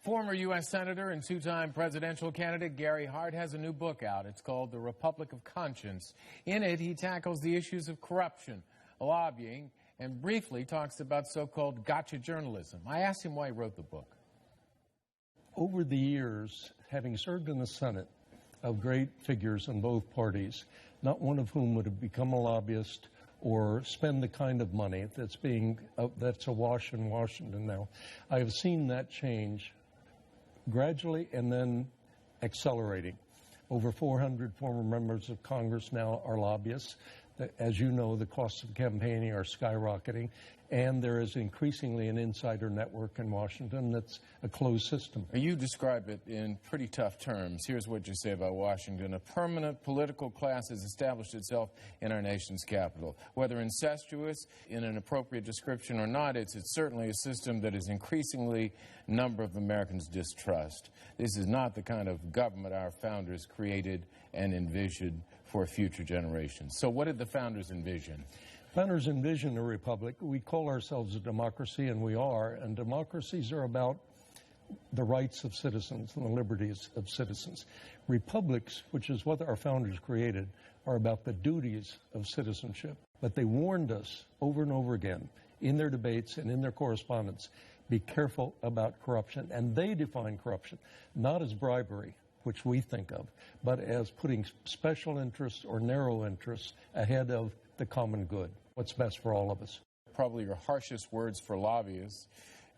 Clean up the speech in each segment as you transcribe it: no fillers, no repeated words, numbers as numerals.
Former U.S. Senator and two-time presidential candidate Gary Hart has a new book out. It's called The Republic of Conscience. In it, he tackles the issues of corruption, lobbying, and briefly talks about so-called gotcha journalism. I asked him why he wrote the book. Over the years, having served in the Senate of great figures in both parties, not one of whom would have become a lobbyist or spend the kind of money that's awash in Washington now, I have seen that change gradually and then accelerating. Over 400 former members of Congress now are lobbyists. As you know, the costs of campaigning are skyrocketing, and there is increasingly an insider network in Washington that's a closed system. You describe it in pretty tough terms. Here's what you say about Washington. A permanent political class has established itself in our nation's capital. Whether incestuous in an appropriate description or not, it's certainly a system that is increasingly a number of Americans distrust. This is not the kind of government our founders created and envisioned for future generations. So what did the founders envision? Founders envision a republic. We call ourselves a democracy, and we are, and democracies are about the rights of citizens and the liberties of citizens. Republics, which is what our founders created, are about the duties of citizenship. But they warned us over and over again in their debates and in their correspondence, be careful about corruption. And they define corruption not as bribery, which we think of, but as putting special interests or narrow interests ahead of the common good, what's best for all of us. Probably your harshest words for lobbyists.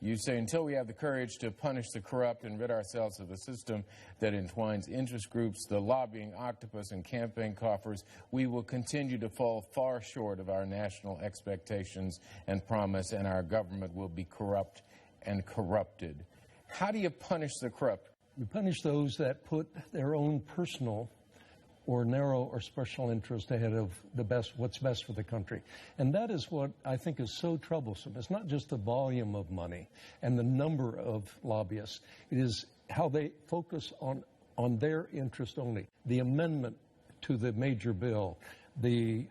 You say, until we have the courage to punish the corrupt and rid ourselves of the system that entwines interest groups, the lobbying octopus, and campaign coffers, we will continue to fall far short of our national expectations and promise, and our government will be corrupt and corrupted. How do you punish the corrupt? You punish those that put their own personal or narrow or special interest ahead of what's best for the country. And that is what I think is so troublesome. It's not just the volume of money and the number of lobbyists. It is how they focus on their interest only. The amendment to the major bill, the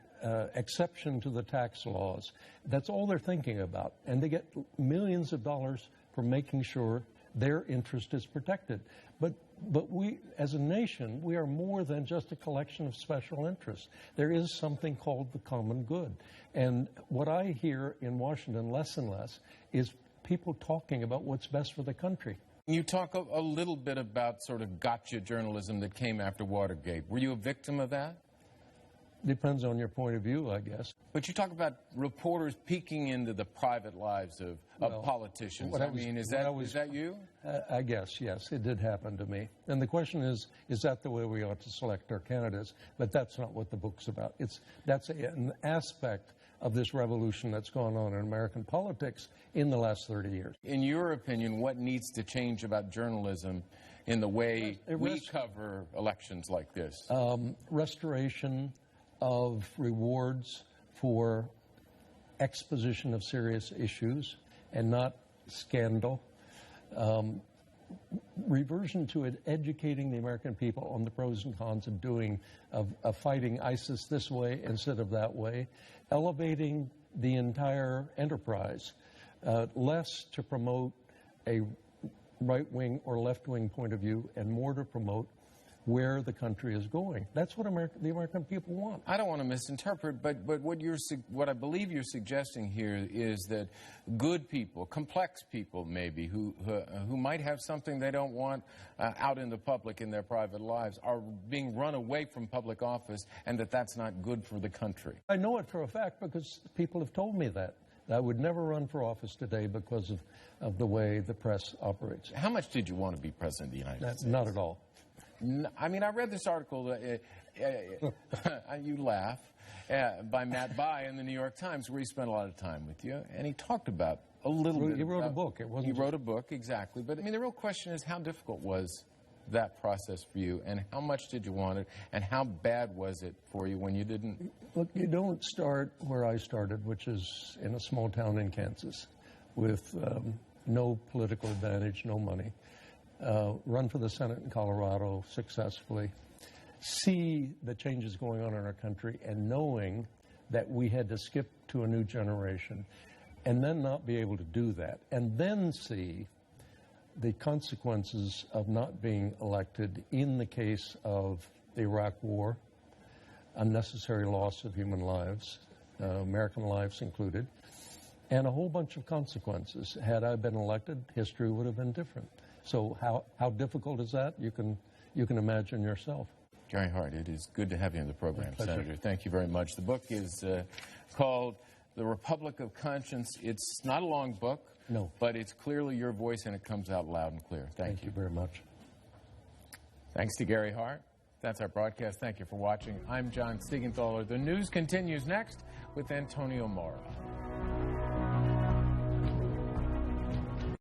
exception to the tax laws, that's all they're thinking about. And they get millions of dollars for making sure their interest is protected. But we, as a nation, we are more than just a collection of special interests. There is something called the common good. And what I hear in Washington less and less is people talking about what's best for the country. You talk a little bit about sort of gotcha journalism that came after Watergate. Were you a victim of that? Depends on your point of view, I guess. But you talk about reporters peeking into the private lives of politicians. Is that you? I guess, yes. It did happen to me. And the question is that the way we ought to select our candidates? But that's not what the book's about. That's an aspect of this revolution that's gone on in American politics in the last 30 years. In your opinion, what needs to change about journalism in the way we cover elections like this? Restoration of rewards for exposition of serious issues and not scandal. Reversion to educating the American people on the pros and cons of fighting ISIS this way instead of that way. Elevating the entire enterprise, less to promote a right-wing or left-wing point of view and more to promote where the country is going. That's what the American people want. I don't want to misinterpret, but what I believe you're suggesting here is that good people, complex people maybe, who might have something they don't want out in the public in their private lives, are being run away from public office, and that's not good for the country. I know it for a fact because people have told me that. I would never run for office today because of the way the press operates. How much did you want to be president of the United States? Not at all. I mean, I read this article, you laugh, by Matt Bai in the New York Times, where he spent a lot of time with you, and he talked about a little bit. He wrote a book. He wrote a book, exactly. But, I mean, the real question is, how difficult was that process for you, and how much did you want it, and how bad was it for you when you didn't? Look, you don't start where I started, which is in a small town in Kansas, with no political advantage, no money. Run for the Senate in Colorado successfully, see the changes going on in our country, and knowing that we had to skip to a new generation, and then not be able to do that, and then see the consequences of not being elected in the case of the Iraq War, unnecessary loss of human lives, American lives included, and a whole bunch of consequences. Had I been elected, history would have been different. So how difficult is that? You can imagine yourself. Gary Hart, it is good to have you on the program, My pleasure. Senator. Thank you very much. The book is called The Republic of Conscience. It's not a long book, No. but it's clearly your voice, and it comes out loud and clear. Thank you. Very much. Thanks to Gary Hart. That's our broadcast. Thank you for watching. I'm John Siegenthaler. The news continues next with Antonio Mora.